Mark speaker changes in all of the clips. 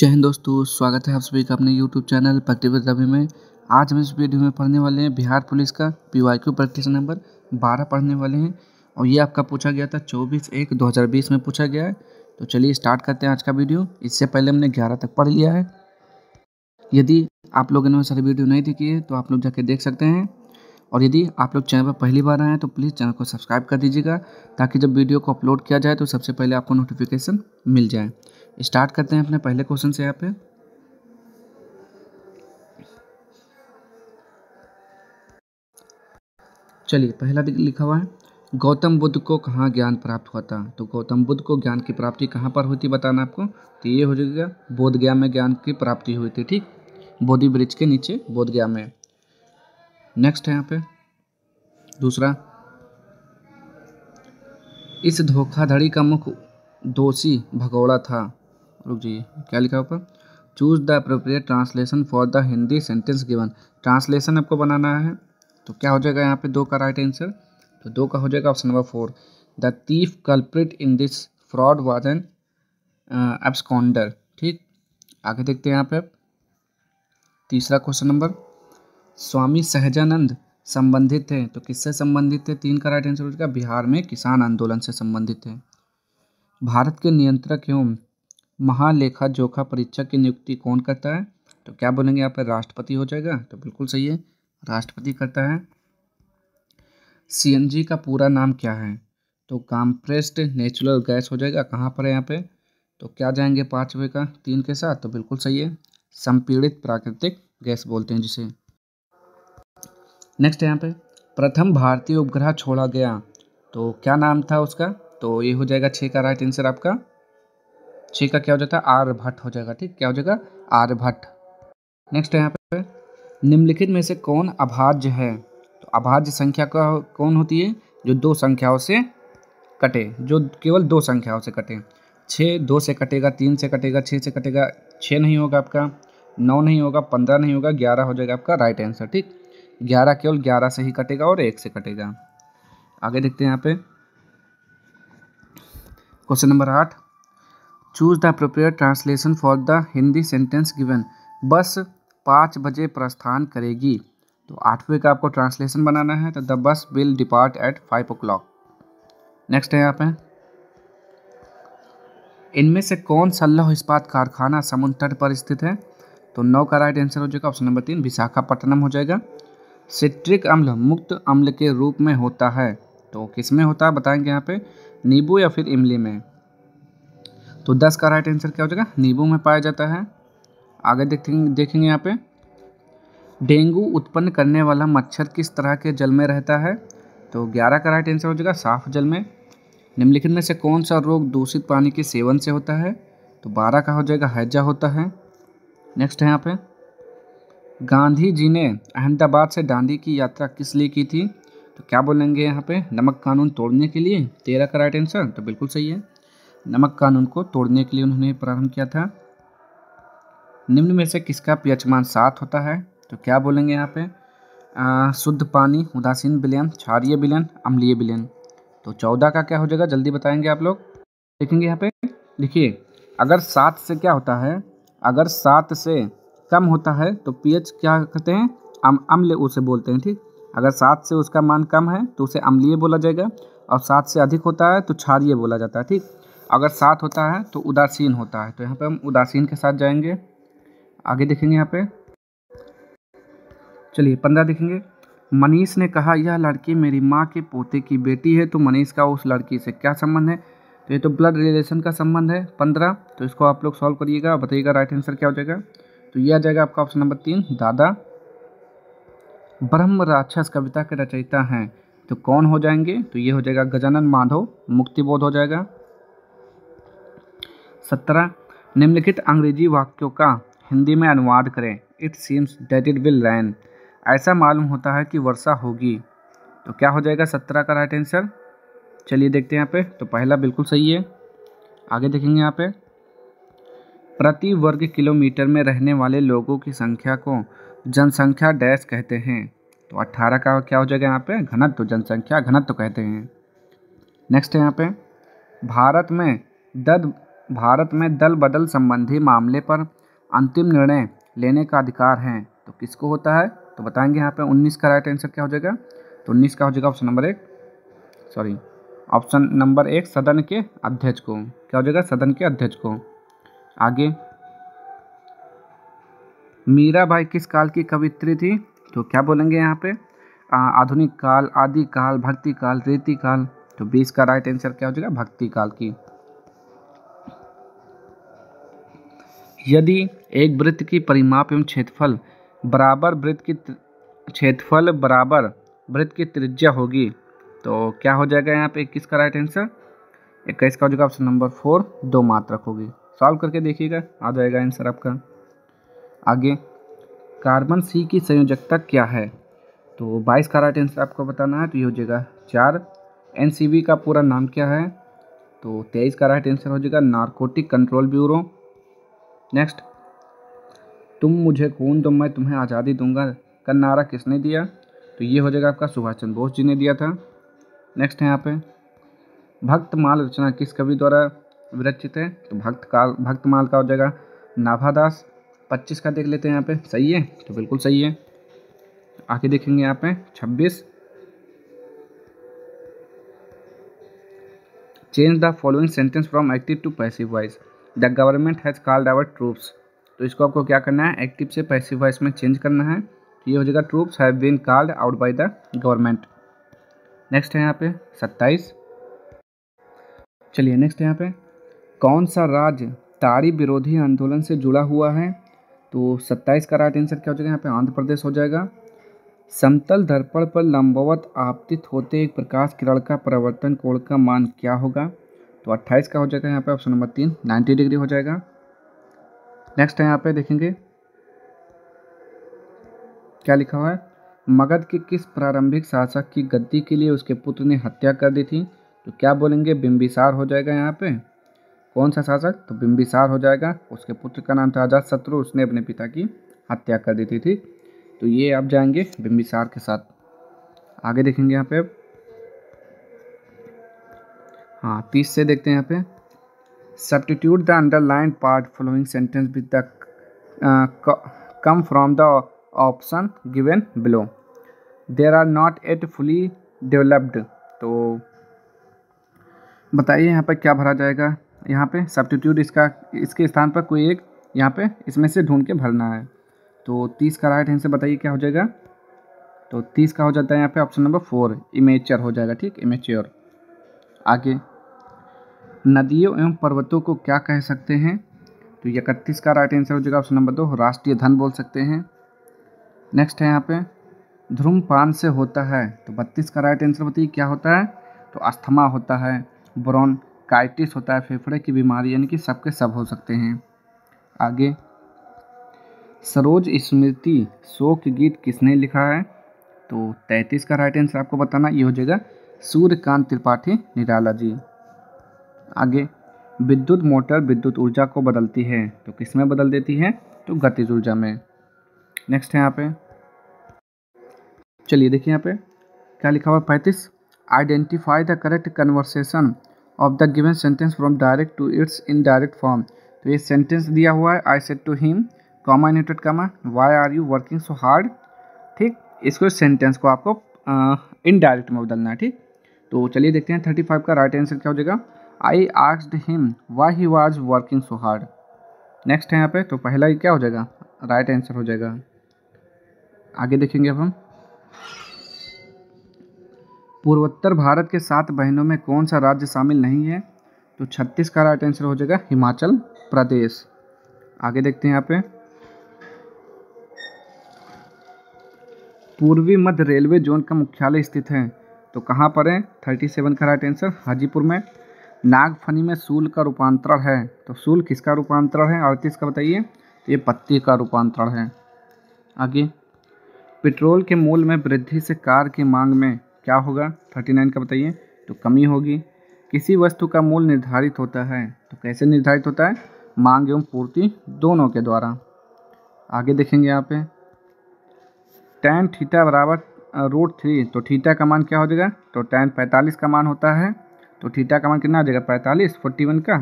Speaker 1: जय हिंद दोस्तों, स्वागत है आप सभी का अपने YouTube चैनल प्रैक्टिस रवि में। आज हम इस वीडियो में पढ़ने वाले हैं बिहार पुलिस का PYQ प्रैक्टिस नंबर 12 पढ़ने वाले हैं और ये आपका पूछा गया था 24/1/2020 में पूछा गया है। तो चलिए स्टार्ट करते हैं आज का वीडियो। इससे पहले हमने 11 तक पढ़ लिया है। यदि आप लोगों ने सारी वीडियो नहीं देखी है तो आप लोग जाके देख सकते हैं, और यदि आप लोग चैनल पर पहली बार आए हैं तो प्लीज़ चैनल को सब्सक्राइब कर दीजिएगा ताकि जब वीडियो को अपलोड किया जाए तो सबसे पहले आपको नोटिफिकेशन मिल जाए। स्टार्ट करते हैं अपने पहले क्वेश्चन से। यहाँ पे चलिए, पहला लिखा हुआ है, गौतम बुद्ध को कहाँ ज्ञान प्राप्त हुआ था। तो गौतम बुद्ध को ज्ञान की प्राप्ति कहाँ पर हुई थी बताना आपको। तो ये हो जाएगा बोधगया में ज्ञान की प्राप्ति हुई थी। ठीक, बोधि वृक्ष के नीचे बोधगया में। नेक्स्ट है यहाँ पे दूसरा, इस धोखाधड़ी का मुख्य दोषी भगोड़ा था। रुक जाइए, क्या लिखा ऊपर, choose the appropriate translation for the Hindi sentence given. Translation आपको बनाना है, तो क्या हो जाएगा यहाँ पे 2 का राइट आंसर। तो 2 का हो जाएगा option number 4, the thief culprit in this fraud was an absconder. ठीक, आगे देखते हैं यहाँ पे तीसरा क्वेश्चन नंबर, स्वामी सहजानंद संबंधित थे। तो किससे संबंधित थे, 3 का राइट आंसर हो जाएगा बिहार में किसान आंदोलन से संबंधित थे। भारत के नियंत्रक एवं महालेखा जोखा परीक्षक की नियुक्ति कौन करता है। तो क्या बोलेंगे यहाँ पर, राष्ट्रपति हो जाएगा। तो बिल्कुल सही है, राष्ट्रपति करता है। CNG का पूरा नाम क्या है। तो कॉम्प्रेस्ड नेचुरल गैस हो जाएगा। कहाँ पर है यहाँ पे, तो क्या जाएंगे 5वें का 3 के साथ। तो बिल्कुल सही है, संपीड़ित प्राकृतिक गैस बोलते हैं जिसे। नेक्स्ट है यहाँ पे, प्रथम भारतीय उपग्रह छोड़ा गया। तो क्या नाम था उसका। तो ये हो जाएगा 6 का राइट आंसर आपका। 6 का क्या हो जाता है, आर्यभट्ट हो जाएगा। ठीक, क्या हो जाएगा, आर्यभट्ट। नेक्स्ट है यहाँ पे, निम्नलिखित में से कौन अभाज्य है। तो अभाज्य संख्या का कौन होती है, जो 2 संख्याओं से कटे, जो केवल 2 संख्याओं से कटे। 6 2 से कटेगा, 3 से कटेगा, 6 से कटेगा, 6 नहीं होगा आपका, 9 नहीं होगा, 15 नहीं होगा, 11 हो जाएगा आपका राइट आंसर। ठीक, 11 केवल 11 से ही कटेगा और 1 से कटेगा। आगे देखते हैं यहाँ पे question number 8, choose the appropriate translation for the Hindi sentence given. बस 5 बजे प्रस्थान करेगी। तो 8वें का आपको ट्रांसलेशन बनाना है। तो the bus will depart eight 5 o'clock। Next है यहाँ पे, इनमें से कौन सा लौह इस्पात कारखाना समुद्र तट पर स्थित है। तो 9 का राइट आंसर हो जाएगा ऑप्शन नंबर 3, विशाखापट्टनम हो जाएगा। सिट्रिक अम्ल मुक्त अम्ल के रूप में होता है। तो किस में होता है बताएंगे यहाँ पे, नींबू या फिर इमली में। तो 10 का राइट आंसर क्या हो जाएगा, नींबू में पाया जाता है। आगे देखेंगे यहाँ पे, डेंगू उत्पन्न करने वाला मच्छर किस तरह के जल में रहता है। तो 11 का राइट आंसर हो जाएगा साफ जल में। निम्नलिखित में से कौन सा रोग दूषित पानी के सेवन से होता है। तो 12 का हो जाएगा हैजा होता है। नेक्स्ट है यहाँ पे, गांधी जी ने अहमदाबाद से दांडी की यात्रा किस लिए की थी। तो क्या बोलेंगे यहाँ पे, नमक कानून तोड़ने के लिए। 13 का राइट आंसर। तो बिल्कुल सही है, नमक कानून को तोड़ने के लिए उन्होंने प्रारंभ किया था। निम्न में से किसका pH मान 7 होता है। तो क्या बोलेंगे यहाँ पे, शुद्ध पानी, उदासीन विलयन, क्षारीय विलयन, अम्लीय विलयन। तो 14 का क्या हो जाएगा, जल्दी बताएंगे आप लोग। देखेंगे यहाँ पे, देखिए अगर 7 से क्या होता है, अगर 7 से कम होता है तो pH क्या कहते हैं, अम्ल उसे बोलते हैं। ठीक, अगर 7 से उसका मान कम है तो उसे अम्लीय बोला जाएगा, और 7 से अधिक होता है तो क्षारीय बोला जाता है। ठीक, अगर 7 होता है तो उदासीन होता है। तो यहाँ पे हम उदासीन के साथ जाएंगे। आगे देखेंगे यहाँ पे, चलिए 15 देखेंगे, मनीष ने कहा यह लड़की मेरी माँ के पोते की बेटी है। तो मनीष का उस लड़की से क्या संबंध है। तो ये तो ब्लड रिलेशन का संबंध है। 15, तो इसको आप लोग सॉल्व करिएगा, बताइएगा राइट आंसर क्या हो जाएगा। तो ये आ जाएगा आपका ऑप्शन नंबर 3, दादा। ब्रह्म राक्षस कविता के रचयिता हैं। तो कौन हो जाएंगे, तो ये हो जाएगा गजानन माधव, मुक्तिबोध हो जाएगा। 17, निम्नलिखित अंग्रेजी वाक्यों का हिंदी में अनुवाद करें। It seems that it will rain. ऐसा मालूम होता है कि वर्षा होगी। तो क्या हो जाएगा 17 का राइट आंसर। चलिए देखते हैं यहाँ पे, तो पहला बिल्कुल सही है। आगे देखेंगे यहाँ पे, प्रति वर्ग किलोमीटर में रहने वाले लोगों की संख्या को जनसंख्या डैश कहते हैं। तो 18 का क्या हो जाएगा यहाँ पे, घनत्व, जनसंख्या घनत्व कहते हैं। नेक्स्ट है यहाँ पे, भारत में भारत में दल बदल संबंधी मामले पर अंतिम निर्णय लेने का अधिकार है, तो किसको होता है? तो बताएंगे यहाँ पे 19 का राइट आंसर क्या हो जाएगा? तो 19 का हो जाएगा ऑप्शन नंबर एक सदन के अध्यक्ष को। क्या हो जाएगा? सदन के अध्यक्ष को। आगे, मीराबाई किस काल की कवियत्री थी? तो क्या बोलेंगे यहाँ पे? आधुनिक काल, आदि काल, भक्ति काल, रीति काल। तो 20 का राइट आंसर क्या हो जाएगा? भक्ति काल की। यदि एक वृत्त की परिमाप एवं क्षेत्रफल बराबर वृत्त की त्रिज्या होगी, तो क्या हो जाएगा यहाँ पे? 21 का राइट आंसर। 21 का हो जाएगा ऑप्शन नंबर 4, 2 मात्रक होगी। सॉल्व करके देखिएगा, आ जाएगा आंसर आपका। आगे, कार्बन सी की संयोजकता क्या है? तो 22 का राइट आंसर आपको बताना है, तो ये हो जाएगा 4। एनसीबी का पूरा नाम क्या है? तो 23 का राइट आंसर हो जाएगा नारकोटिक कंट्रोल ब्यूरो। नेक्स्ट, तुम मुझे खून दो मैं तुम्हें आज़ादी दूंगा का नारा किसने दिया? तो ये हो जाएगा आपका सुभाष चंद्र बोस जी ने दिया था। नेक्स्ट है यहाँ पे, भक्तमाल रचना किस कवि द्वारा विरचित है? तो भक्तमाल का हो जाएगा नाभादास। 25 का देख लेते हैं यहाँ पे, सही है? तो बिल्कुल सही है। आगे देखेंगे यहाँ पे 26, change the following sentence from active to passive voice. The government has called our troops. तो इसको आपको क्या करना है? एक्टिव से पैसिव वॉइस में चेंज करना है। तो ये हो जाएगा troops have been called out by the government. Next है यहाँ पे 27। चलिए नेक्स्ट है यहाँ पे, कौन सा राज्य ताड़ी विरोधी आंदोलन से जुड़ा हुआ है? तो 27 का राइट आंसर क्या हो जाएगा यहाँ पे? आंध्र प्रदेश हो जाएगा। समतल दर्पण पर लंबवत आपतित होते एक प्रकाश किरण का परावर्तन कोण का मान क्या होगा? तो 28 का हो जाएगा यहाँ पे ऑप्शन नंबर 3, 90 डिग्री हो जाएगा। नेक्स्ट है यहाँ पे देखेंगे क्या लिखा हुआ है, मगध के किस प्रारंभिक शासक की गद्दी के लिए उसके पुत्र ने हत्या कर दी थी? तो क्या बोलेंगे? बिंबिसार हो जाएगा यहाँ पे। कौन सा शासक? तो बिंबिसार हो जाएगा। उसके पुत्र का नाम था अजातशत्रु, उसने अपने पिता की हत्या कर दी थी। तो ये आप जाएंगे बिंबिसार के साथ। आगे देखेंगे यहाँ पे, हाँ 30 से देखते हैं यहाँ पे, substitute the underline part following sentence with the come from the option given below. There are not at fully developed. तो बताइए यहाँ पर क्या भरा जाएगा? यहाँ पे सब्स्टिट्यूट इसके स्थान पर कोई एक यहाँ पे इसमें से ढूंढ के भरना है। तो 30 का राइट आंसर बताइए क्या हो जाएगा? तो 30 का हो जाता है यहाँ पे ऑप्शन नंबर 4, इमेच्योर हो जाएगा। ठीक, इमेच्योर। आगे, नदियों एवं पर्वतों को क्या कह सकते हैं? तो 31 का राइट आंसर हो जाएगा ऑप्शन नंबर 2, राष्ट्रीय धन बोल सकते हैं। नेक्स्ट है यहाँ पे, धूम्रपान से होता है। तो 32 का राइट आंसर बताइए क्या होता है? तो अस्थमा होता है, ब्रोंकाइटिस होता है, फेफड़े की बीमारी, यानी कि सबके सब हो सकते हैं। आगे, सरोज स्मृति शोक गीत किसने लिखा है? तो 33 का राइट आंसर आपको बताना, ये हो जाएगा सूर्यकांत त्रिपाठी निराला जी। आगे, विद्युत मोटर विद्युत ऊर्जा को बदलती है, तो किस में बदल देती है? तो गतिज ऊर्जा में। नेक्स्ट है यहाँ पे, चलिए देखिए यहाँ पे क्या लिखा हुआ है 35, identify the correct conversation of the given sentence from direct to its indirect form. तो ये सेंटेंस दिया हुआ है, I said to him comma inverted comma why are you working so hard. ठीक, इसको सेंटेंस को आपको इनडायरेक्ट में बदलना है। ठीक, तो चलिए देखते हैं 35 का राइट आंसर क्या हो जाएगा? I asked him why he was working so hard. Next है यहाँ पे, तो पहला ही क्या हो जाएगा? राइट आंसर हो जाएगा। आगे देखेंगे अब हम, पूर्वोत्तर भारत के 7 बहनों में कौन सा राज्य शामिल नहीं है? तो 36 का राइट आंसर हो जाएगा हिमाचल प्रदेश। आगे देखते हैं यहाँ पे, पूर्वी मध्य रेलवे जोन का मुख्यालय स्थित है, तो कहाँ पर है? 37 का राइट आंसर हाजीपुर में। नागफनी में सूल का रूपांतरण है, तो सूल किसका रूपांतरण है? 38 का बताइए। तो ये पत्ती का रूपांतरण है। आगे, पेट्रोल के मूल्य में वृद्धि से कार की मांग में क्या होगा? 39 का बताइए। तो कमी होगी। किसी वस्तु का मूल्य निर्धारित होता है, तो कैसे निर्धारित होता है? मांग एवं पूर्ति दोनों के द्वारा। आगे देखेंगे यहाँ पे, tan थीटा बराबर √3, तो थीटा का मान क्या हो जाएगा? तो tan 45 का मान होता है, तो थीटा का मान कितना आ जाएगा? 45, 41 का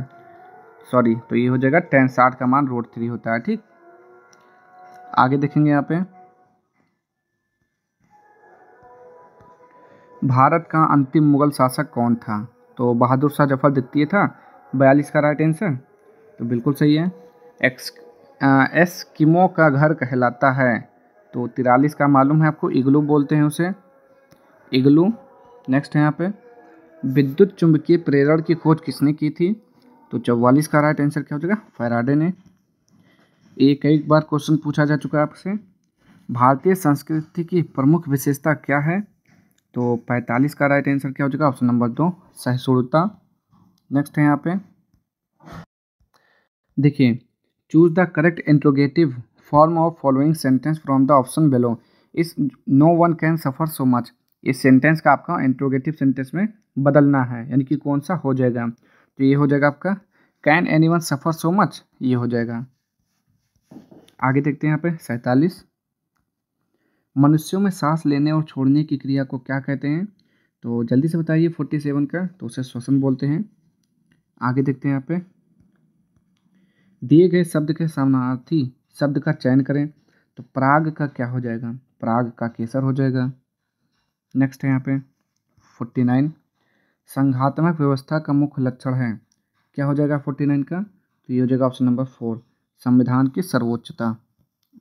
Speaker 1: सॉरी, तो ये हो जाएगा tan 60 का मान √3 होता है। ठीक, आगे देखेंगे यहाँ पे भारत का अंतिम मुगल शासक कौन था? तो बहादुर शाह जफर द्वितीय था, 42 का राइट आंसर। तो बिल्कुल सही है। एस्किमो का घर कहलाता है, तो 43 का मालूम है आपको, इग्लू बोलते हैं उसे, इग्लू। नेक्स्ट है यहाँ पे विद्युत चुंबकीय प्रेरण की खोज किसने की थी? तो 44 का राइट आंसर क्या हो जाएगा? फैराडे ने। एक बार क्वेश्चन पूछा जा चुका है आपसे, भारतीय संस्कृति की प्रमुख विशेषता क्या है? तो 45 का राइट आंसर क्या हो जाएगा? ऑप्शन नंबर 2, सहिष्णुता। नेक्स्ट है यहाँ पे देखिए, choose the correct interrogative form of following sentence from the option below. इस no one can suffer so much, इस सेंटेंस का आपका इंट्रोगेटिव सेंटेंस में बदलना है, यानी कि कौन सा हो जाएगा? तो ये हो जाएगा आपका can any one suffer so much, ये हो जाएगा। आगे देखते हैं यहाँ पे 47, मनुष्यों में सांस लेने और छोड़ने की क्रिया को क्या कहते हैं? तो जल्दी से बताइए 47 का, तो उसे श्वसन बोलते हैं। आगे देखते हैं यहाँ पे दिए गए शब्द के समानार्थी शब्द का चयन करें, तो पराग का क्या हो जाएगा? पराग का केसर हो जाएगा। नेक्स्ट है यहाँ पे 49, संघात्मक व्यवस्था का मुख्य लक्षण है, क्या हो जाएगा 49 का? तो ये हो जाएगा ऑप्शन नंबर 4, संविधान की सर्वोच्चता।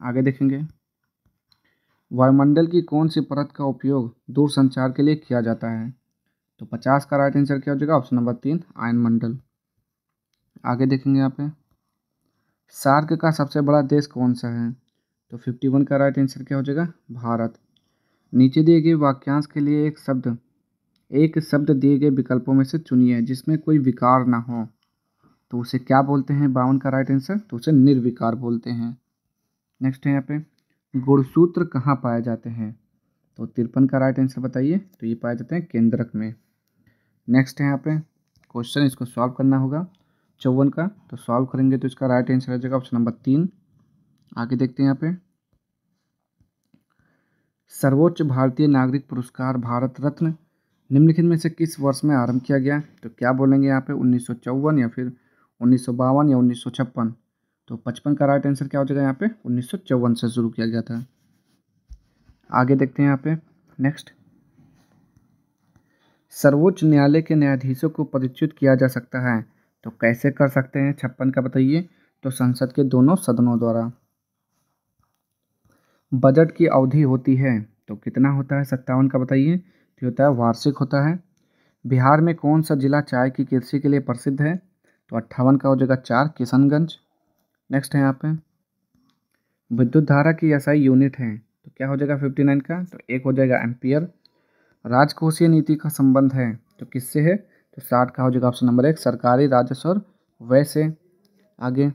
Speaker 1: आगे देखेंगे वायुमंडल की कौन सी परत का उपयोग दूरसंचार के लिए किया जाता है? तो 50 का राइट आंसर क्या हो जाएगा? Option number 3, आयनमंडल। आगे देखेंगे यहाँ पे सार्क का सबसे बड़ा देश कौन सा है? तो 51 का राइट आंसर क्या हो जाएगा? भारत। नीचे दिए गए वाक्यांश के लिए एक शब्द दिए गए विकल्पों में से चुनिए जिसमें कोई विकार ना हो, तो उसे क्या बोलते हैं? 52 का राइट आंसर, तो उसे निर्विकार बोलते हैं। नेक्स्ट है यहाँ पे गुणसूत्र कहाँ पाए जाते हैं? तो 53 का राइट आंसर बताइए। तो ये पाए जाते हैं केंद्रक में। नेक्स्ट है यहाँ पे क्वेश्चन, इसको सॉल्व करना होगा 54 का, तो सॉल्व करेंगे तो इसका राइट आंसर आ जाएगा ऑप्शन नंबर 3। आगे देखते हैं यहाँ पे सर्वोच्च भारतीय नागरिक पुरस्कार भारत रत्न निम्नलिखित में से किस वर्ष में आरंभ किया गया? तो क्या बोलेंगे यहाँ पे 1954 या फिर 1952 या 1956? तो 55 का राइट आंसर क्या हो जाएगा? यहाँ पे 1954 से शुरू किया गया था। आगे देखते हैं यहाँ पे नेक्स्ट, सर्वोच्च न्यायालय के न्यायाधीशों को पदच्युत किया जा सकता है, तो कैसे कर सकते हैं? 56 का बताइए। तो संसद के दोनों सदनों द्वारा। बजट की अवधि होती है, तो कितना होता है? 57 का बताइए। तो होता है वार्षिक होता है। बिहार में कौन सा जिला चाय की कृषि के लिए प्रसिद्ध है? तो 58 का हो जाएगा 4, किशनगंज। नेक्स्ट है यहाँ पे विद्युत धारा की एसआई यूनिट है, तो क्या हो जाएगा 59 का? तो 1 हो जाएगा एम्पियर। राजकोषीय नीति का संबंध है, तो किससे है? तो 60 का हो जाएगा ऑप्शन नंबर 1, सरकारी राजस्व और व्यय से। आगे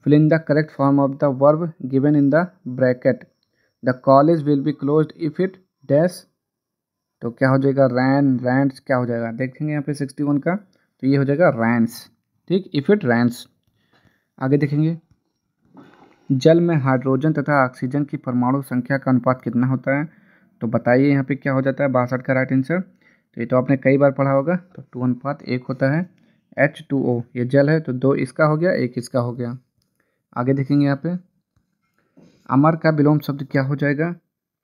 Speaker 1: fill in the correct form of the verb given in the bracket. The college will be closed if it dash, तो क्या हो जाएगा? रैंस क्या हो जाएगा? देखेंगे यहाँ पे 61 का, तो ये हो जाएगा रैंस। ठीक, इफ इट रैंस। आगे देखेंगे जल में हाइड्रोजन तथा ऑक्सीजन की परमाणु संख्या का अनुपात कितना होता है? तो बताइए यहाँ पे क्या हो जाता है? 62 का राइट आंसर। तो ये तो आपने कई बार पढ़ा होगा, तो 2:1 होता है। H2O ये जल है, तो 2 इसका हो गया, 1 इसका हो गया। आगे देखेंगे यहाँ पे अमर का विलोम शब्द क्या हो जाएगा?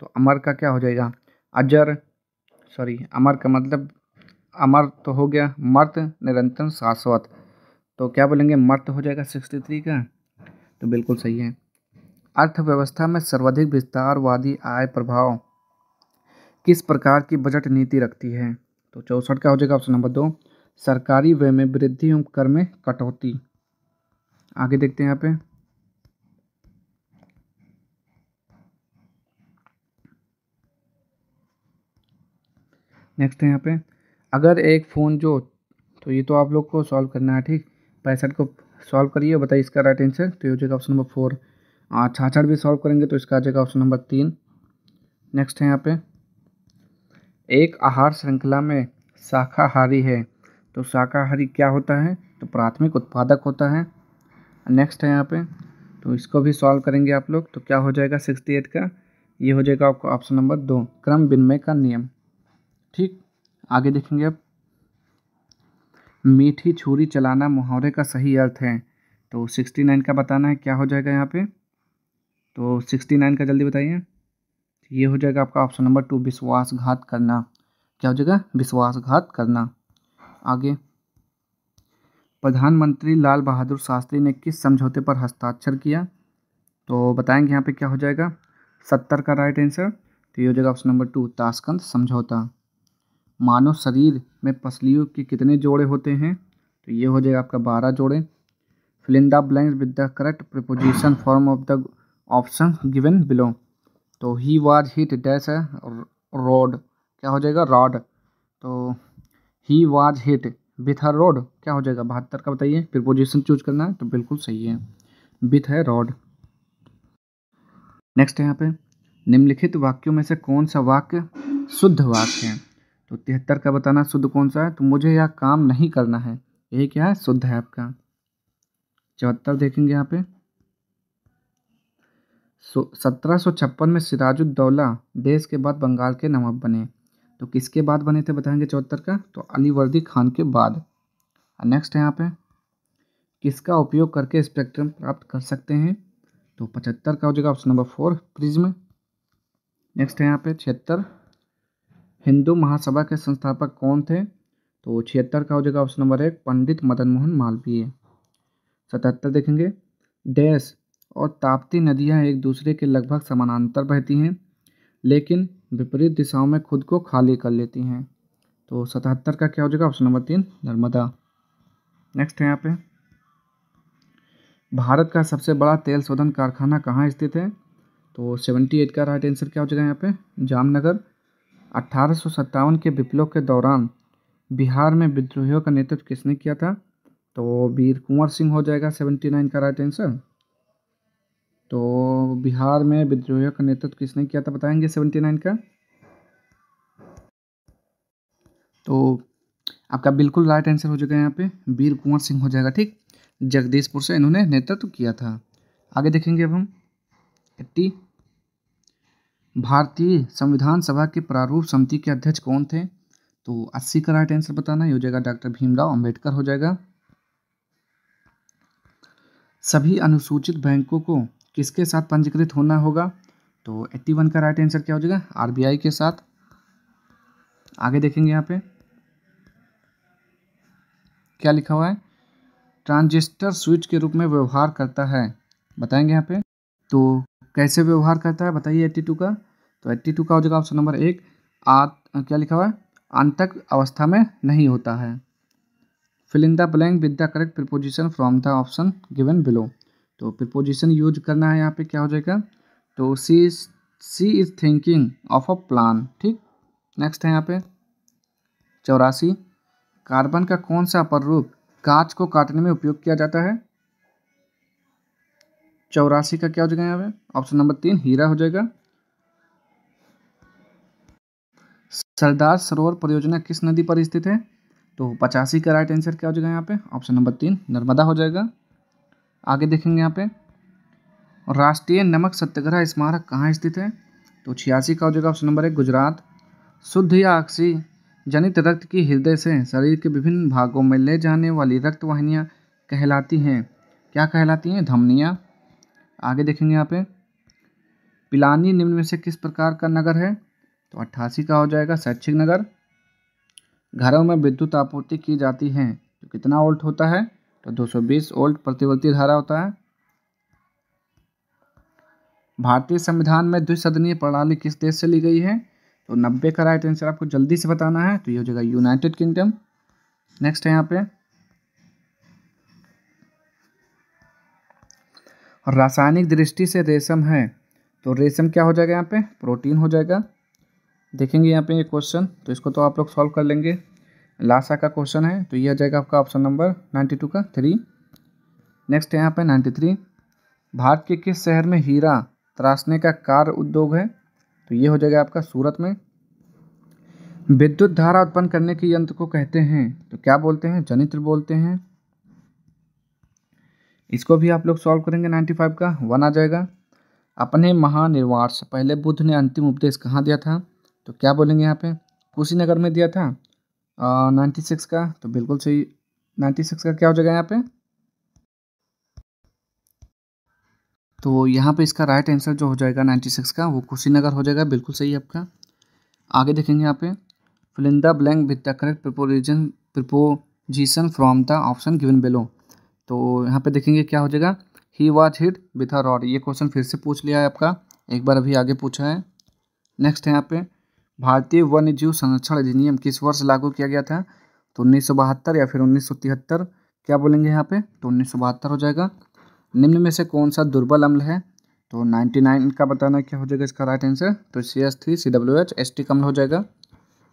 Speaker 1: तो अमर का क्या हो जाएगा? अजर, सॉरी, अमर का मतलब अमर तो हो गया, मर्त निरंतर शाश्वत, तो क्या बोलेंगे? मर्त हो जाएगा 63 का। तो बिल्कुल सही है। अर्थव्यवस्था में सर्वाधिक विस्तारवादी आय प्रभाव किस प्रकार की बजट नीति रखती है? तो 64 का हो जाएगा ऑप्शन नंबर 2, सरकारी व्यय में वृद्धि एवं कर में कटौती। आगे देखते हैं यहाँ पे नेक्स्ट है यहाँ पे अगर एक फ़ोन जो, तो ये तो आप लोग को सॉल्व करना है। ठीक, 65 को सॉल्व करिए, बताइए इसका राइट आंसर। तो ये हो जाएगा ऑप्शन नंबर 4। 66 भी सॉल्व करेंगे तो इसका आ जाएगा ऑप्शन नंबर 3। नेक्स्ट है यहाँ पे एक आहार श्रृंखला में शाकाहारी है, तो शाकाहारी क्या होता है? तो प्राथमिक उत्पादक होता है। नेक्स्ट है यहाँ पे तो इसको भी सॉल्व करेंगे आप लोग, तो क्या हो जाएगा 68 का? ये हो जाएगा आपको ऑप्शन नंबर 2, क्रम विनिमय का नियम। ठीक, आगे देखेंगे अब मीठी छुरी चलाना मुहावरे का सही अर्थ है। तो 69 का बताना है, क्या हो जाएगा यहाँ पे। तो 69 का जल्दी बताइए। ये हो जाएगा आपका ऑप्शन नंबर 2, विश्वासघात करना। क्या हो जाएगा, विश्वासघात करना। आगे, प्रधानमंत्री लाल बहादुर शास्त्री ने किस समझौते पर हस्ताक्षर किया। तो बताएंगे यहाँ पे क्या हो जाएगा। 70 का राइट आंसर, तो ये हो जाएगा ऑप्शन नंबर 2, ताशकंद समझौता। मानव शरीर में पसलियों के कितने जोड़े होते हैं। तो ये हो जाएगा आपका 12 जोड़े। Fill in the blanks with the correct preposition form of the option given below. तो he was hit dash her rod, क्या हो जाएगा, रॉड। तो he was hit with her rod, क्या हो जाएगा, 72 का बताइए। प्रीपोजिशन चूज करना है, तो बिल्कुल सही है, विथ है रॉड। नेक्स्ट है यहाँ पे, निम्नलिखित वाक्यों में से कौन सा वाक्य शुद्ध वाक्य है। तो 73 का बताना शुद्ध कौन सा है। तो मुझे यह काम नहीं करना है, यही क्या है, शुद्ध है आपका। 74 देखेंगे यहाँ पे, 1756 में सिराजुद्दौला देश के बाद बंगाल के नवाब बने। तो किसके बाद बने थे बताएंगे 74 का। तो अलीवर्दी खान के बाद। नेक्स्ट है यहाँ पे, किसका उपयोग करके स्पेक्ट्रम प्राप्त कर सकते हैं। तो 75 का हो जाएगा ऑप्शन नंबर 4, प्रिज्म। नेक्स्ट है यहाँ पे 76, हिंदू महासभा के संस्थापक कौन थे। तो 76 का हो जाएगा ऑप्शन नंबर 1, पंडित मदन मोहन मालवीय। 77 देखेंगे, डैश और ताप्ती नदियाँ एक दूसरे के लगभग समानांतर बहती हैं लेकिन विपरीत दिशाओं में खुद को खाली कर लेती हैं। तो 77 का क्या हो जाएगा, ऑप्शन नंबर 3, नर्मदा। नेक्स्ट है यहाँ पे, भारत का सबसे बड़ा तेल शोधन कारखाना कहाँ स्थित है। तो 78 का राइट आंसर क्या हो जाएगा यहाँ पे, जामनगर। 1857 के विप्लव के दौरान बिहार में विद्रोहियों का नेतृत्व किसने किया था। तो वीर कुंवर सिंह हो जाएगा 79 का राइट आंसर। तो बिहार में विद्रोहियों का नेतृत्व किसने किया था बताएंगे 79 का। तो आपका बिल्कुल राइट आंसर हो जाएगा यहाँ पे, वीर कुंवर सिंह हो जाएगा, ठीक। जगदीशपुर से इन्होंने नेतृत्व किया था। आगे देखेंगे अब हम 80, भारतीय संविधान सभा की प्रारूप समिति के अध्यक्ष कौन थे। तो 80 का राइट आंसर बताना, ये हो जाएगा डॉक्टर भीमराव अंबेडकर हो जाएगा। सभी अनुसूचित बैंकों को किसके साथ पंजीकृत होना होगा। तो 81 का राइट आंसर क्या हो जाएगा, आरबीआई के साथ। आगे देखेंगे यहाँ पे क्या लिखा हुआ है, ट्रांजिस्टर स्विच के रूप में व्यवहार करता है, बताएंगे यहाँ पे। तो कैसे व्यवहार करता है बताइए 82 का। तो 82 का हो जाएगा ऑप्शन नंबर 1, क्या लिखा हुआ है, आंतक अवस्था में नहीं होता है। Fill in the blank with the correct preposition from the option given below. तो प्रीपोजिशन यूज करना है यहाँ पे, क्या हो जाएगा। तो she is thinking of a plan, ठीक। नेक्स्ट है यहाँ पे 84, कार्बन का कौन सा अपर रूप कांच को काटने में उपयोग किया जाता है। 84 का क्या हो जाएगा यहाँ पे, ऑप्शन नंबर 3, हीरा हो जाएगा। सरदार सरोवर परियोजना किस नदी पर स्थित है। तो 85 का राइट आंसर क्या हो जाएगा यहाँ पे, ऑप्शन नंबर 3, नर्मदा हो जाएगा। आगे देखेंगे यहाँ पे, राष्ट्रीय नमक सत्याग्रह स्मारक कहाँ स्थित है। तो 86 का हो जाएगा ऑप्शन नंबर 1, गुजरात। शुद्ध या ऑक्सीजनित रक्त की हृदय से शरीर के विभिन्न भागों में ले जाने वाली रक्त वाहिनियाँ कहलाती हैं, क्या कहलाती हैं, धमनियाँ। आगे देखेंगे यहाँ पे, पिलानी निम्न में से किस प्रकार का नगर है। तो 88 का हो जाएगा शैक्षिक नगर। घरों में विद्युत आपूर्ति की जाती है तो कितना वोल्ट होता है। तो 220 वोल्ट प्रतिवर्ती धारा होता है। भारतीय संविधान में द्विसदनीय प्रणाली किस देश से ली गई है। तो 90 का राइट आंसर आपको जल्दी से बताना है, तो ये हो जाएगा यूनाइटेड किंगडम। नेक्स्ट है यहाँ पे, रासायनिक दृष्टि से रेशम है, तो रेशम क्या हो जाएगा यहाँ पे, प्रोटीन हो जाएगा। देखेंगे यहाँ पे ये क्वेश्चन, तो इसको तो आप लोग सॉल्व कर लेंगे। लासा का क्वेश्चन है, तो ये आ जाएगा आपका ऑप्शन नंबर 92 का 3। नेक्स्ट है यहाँ पे 93, भारत के किस शहर में हीरा तराशने का कार्य उद्योग है। तो ये हो जाएगा आपका सूरत में। विद्युत धारा उत्पन्न करने के यंत्र को कहते हैं, तो क्या बोलते हैं, जनित्र बोलते हैं। इसको भी आप लोग सॉल्व करेंगे। 95 का 1 आ जाएगा। अपने महानिर्वाण से पहले बुद्ध ने अंतिम उपदेश कहाँ दिया था। तो क्या बोलेंगे यहाँ पे, कुशीनगर में दिया था। 96 का तो बिल्कुल सही 96 का क्या हो जाएगा यहाँ पे? तो यहाँ पे इसका राइट आंसर जो हो जाएगा 96 का वो कुशीनगर हो जाएगा। बिल्कुल सही है आपका। आगे देखेंगे यहाँ पे, fill in the blank with the correct preposition from the option given below। तो यहाँ पे देखेंगे क्या हो जाएगा, he was hit with a rod. ये क्वेश्चन फिर से पूछ लिया है आपका, एक बार अभी आगे पूछा है। नेक्स्ट है यहाँ पे, भारतीय वन्य जीव संरक्षण अधिनियम किस वर्ष लागू किया गया था? तो 1972 या फिर 1973, क्या बोलेंगे यहाँ पे? तो 1972 हो जाएगा। निम्न में से कौन सा दुर्बल अम्ल है? तो 99 का बताना क्या हो जाएगा इसका राइट आंसर? तो CH3COOH एस्टिक अम्ल हो जाएगा।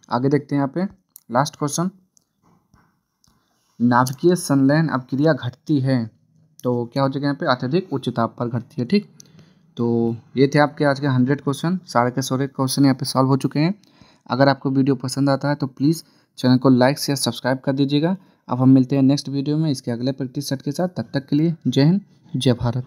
Speaker 1: आगे देखते हैं यहाँ पे लास्ट क्वेश्चन, नाभिकीय संलयन अपक्रिया घटती है तो क्या हो जाएगा यहाँ पे? अत्यधिक उच्च ताप पर घटती है। ठीक, तो ये थे आपके आज के 100 क्वेश्चन। सारे के सारे क्वेश्चन यहाँ पे सॉल्व हो चुके हैं। अगर आपको वीडियो पसंद आता है तो प्लीज़ चैनल को लाइक शेयर सब्सक्राइब कर दीजिएगा। अब हम मिलते हैं नेक्स्ट वीडियो में इसके अगले प्रैक्टिस सेट के साथ। तब तक के लिए जय हिंद, जय भारत।